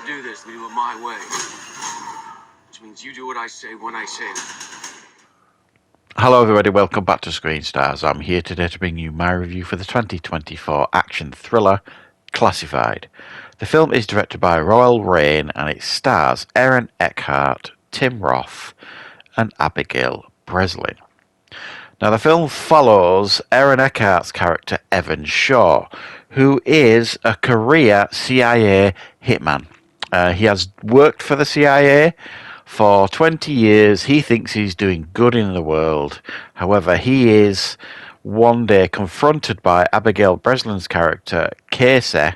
do this and do it my way. Which means you do what I say when I say it. Hello everybody, welcome back to Screen Stars. I'm here today to bring you my review for the 2024 action thriller Classified. The film is directed by Roel Rain and it stars Aaron Eckhart, Tim Roth and Abigail Breslin. Now the film follows Aaron Eckhart's character Evan Shaw, who is a career CIA hitman. He has worked for the CIA for 20 years. He thinks he's doing good in the world. However, he is one day confronted by Abigail Breslin's character, Casey,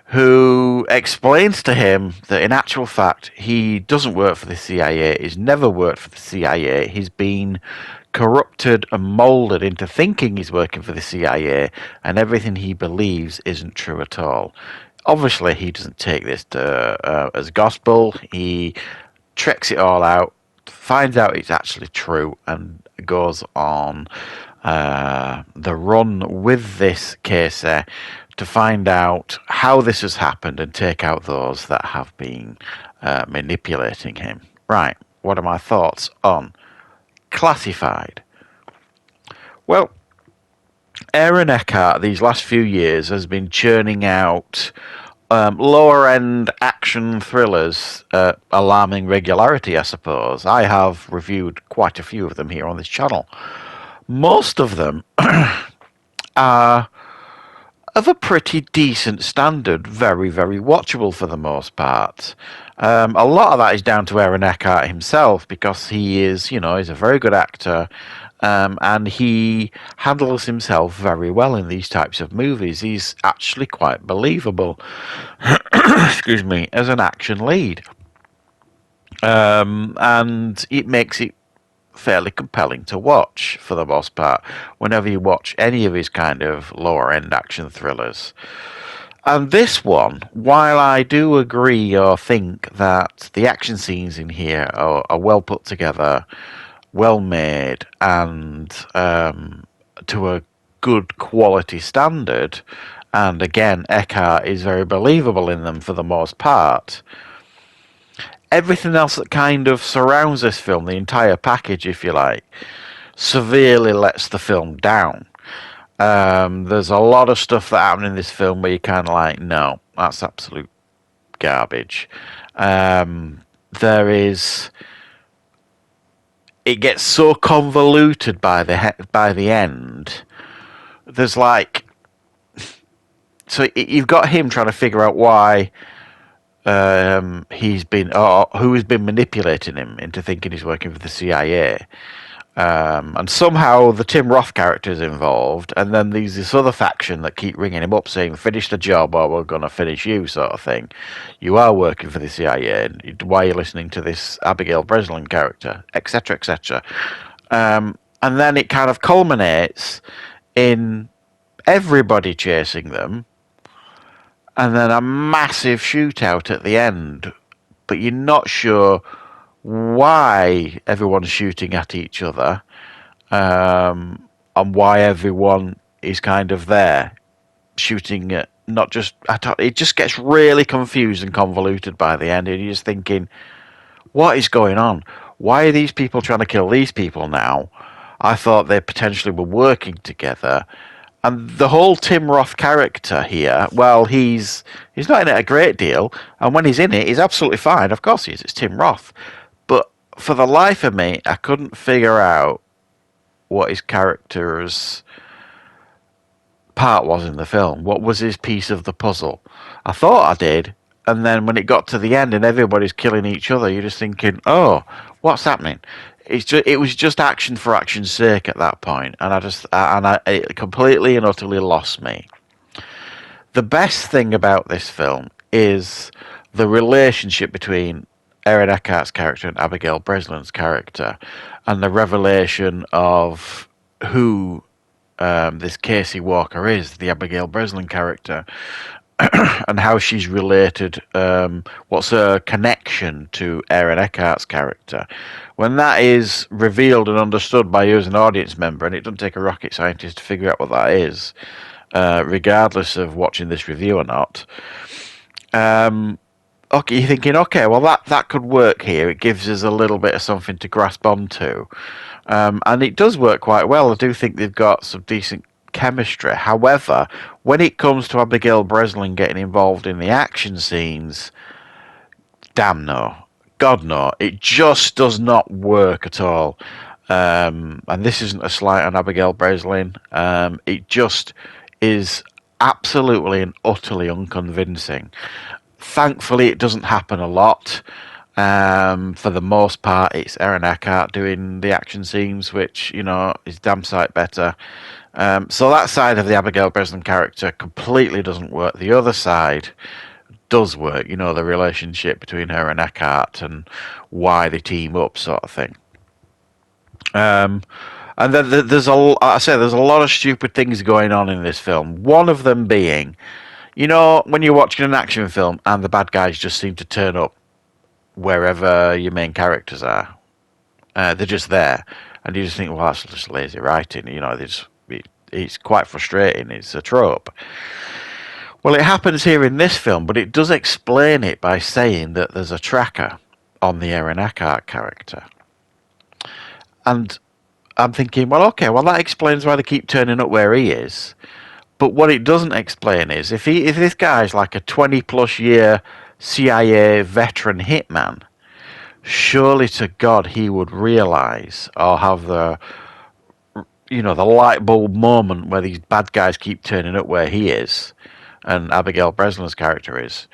who explains to him that in actual fact he doesn't work for the CIA, he's never worked for the CIA, he's been corrupted and moulded into thinking he's working for the CIA, and everything he believes isn't true at all. Obviously, he doesn't take this as gospel. He checks it all out, finds out it's actually true, and goes on the run with this case to find out how this has happened and take out those that have been manipulating him. Right, what are my thoughts on Classified? Well, Aaron Eckhart these last few years has been churning out lower end action thrillers, alarming regularity, I suppose. I have reviewed quite a few of them here on this channel. Most of them are of a pretty decent standard, very, very watchable for the most part. A lot of that is down to Aaron Eckhart himself, because he is, he's a very good actor, and he handles himself very well in these types of movies. He's actually quite believable, excuse me, as an action lead. And it makes it fairly compelling to watch for the most part whenever you watch any of his kind of lower end action thrillers. And this one, while I do agree or think that the action scenes in here are well put together, well made, and to a good quality standard, and again Eckhart is very believable in them for the most part, everything else that kind of surrounds this film, the entire package, if you like, severely lets the film down. There's a lot of stuff that happened in this film where you're kind of like, no, that's absolute garbage. It gets so convoluted by the end. There's like, so you've got him trying to figure out why he's been, or who has been manipulating him into thinking he's working for the CIA. And somehow the Tim Roth character is involved, and then there's this other faction that keep ringing him up saying, finish the job or we're going to finish you, sort of thing. You are working for the CIA, why are you listening to this Abigail Breslin character, etc., etc. And then it kind of culminates in everybody chasing them, and then a massive shootout at the end, but you're not sure why everyone's shooting at each other, and why everyone is kind of there shooting at not just it just gets really confused and convoluted by the end, and you're just thinking, what is going on? Why are these people trying to kill these people now? I thought they potentially were working together. And the whole Tim Roth character here, well, he's not in it a great deal, and when he's in it, he's absolutely fine. Of course he is, it's Tim Roth. But for the life of me, I couldn't figure out what his character's part was in the film. What was his piece of the puzzle? I thought I did, and then when it got to the end and everybody's killing each other, you're just thinking, oh, what's happening? It was just action for action's sake at that point, and it completely and utterly lost me. The best thing about this film is the relationship between Aaron Eckhart's character and Abigail Breslin's character, and the revelation of who this Casey Walker is, the Abigail Breslin character, and how she's related, what's her connection to Aaron Eckhart's character. When that is revealed and understood by you as an audience member, and it doesn't take a rocket scientist to figure out what that is, regardless of watching this review or not, okay, you're thinking, okay, well that could work here. It gives us a little bit of something to grasp onto, and it does work quite well. I do think they've got some decent chemistry. However, when it comes to Abigail Breslin getting involved in the action scenes, damn no, God no, it just does not work at all. And this isn't a slight on Abigail Breslin. It just is absolutely and utterly unconvincing. Thankfully, it doesn't happen a lot. For the most part, it's Aaron Eckhart doing the action scenes, which, you know, is damn sight better. So that side of the Abigail Breslin character completely doesn't work. The other side does work, you know, the relationship between her and Eckhart and why they team up, sort of thing. And then there's there's a lot of stupid things going on in this film. One of them being, you know, when you're watching an action film and the bad guys just seem to turn up wherever your main characters are. They're just there, and you just think, well, that's just lazy writing. You know, it's quite frustrating. It's a trope. Well, it happens here in this film, but it does explain it by saying that there's a tracker on the Aaron Eckhart character. And I'm thinking, well, okay, well, that explains why they keep turning up where he is. But what it doesn't explain is if this guy's like a 20-plus year CIA veteran hitman, surely to God he would realise or have the light bulb moment where these bad guys keep turning up where he is and Abigail Breslin's character is.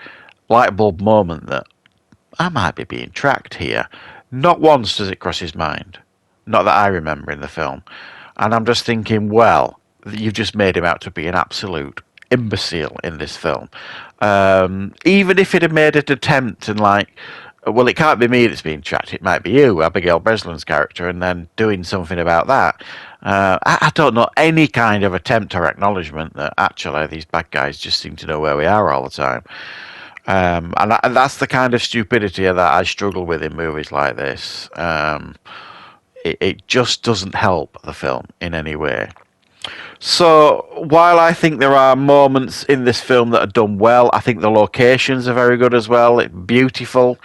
Light bulb moment that I might be being tracked here. Not once does it cross his mind. Not that I remember in the film. And I'm just thinking, well, you've just made him out to be an absolute imbecile in this film. Even if it had made an attempt and well, it can't be me that's being tracked, it might be you, Abigail Breslin's character, and then doing something about that. I don't know any kind of attempt or acknowledgement that actually these bad guys just seem to know where we are all the time. And that's the kind of stupidity that I struggle with in movies like this. It just doesn't help the film in any way. So while I think there are moments in this film that are done well, I think the locations are very good as well. It's beautiful.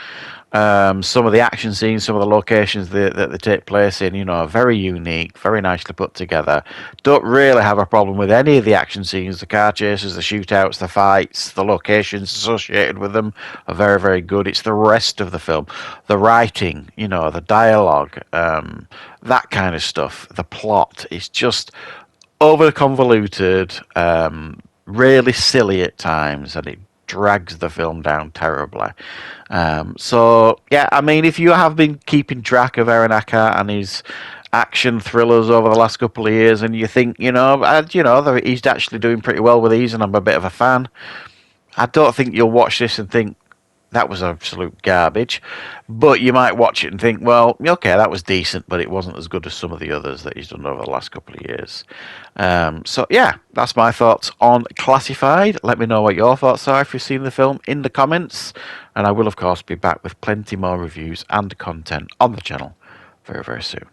Some of the action scenes, some of the locations that they take place in, you know, are very unique, very nicely put together. Don't really have a problem with any of the action scenes, the car chases, the shootouts, the fights, the locations associated with them are very, very good. It's the rest of the film, the writing, you know, the dialogue, that kind of stuff, the plot. It's just over convoluted, really silly at times, and it drags the film down terribly. So yeah, I mean, if you have been keeping track of Aaron Eckhart and his action thrillers over the last couple of years, and you think, he's actually doing pretty well with these, and I'm a bit of a fan, I don't think you'll watch this and think that was absolute garbage. But you might watch it and think, well, okay, that was decent, but it wasn't as good as some of the others that he's done over the last couple of years. So yeah, that's my thoughts on Classified. Let me know what your thoughts are if you've seen the film in the comments. And I will, of course, be back with plenty more reviews and content on the channel very, very soon.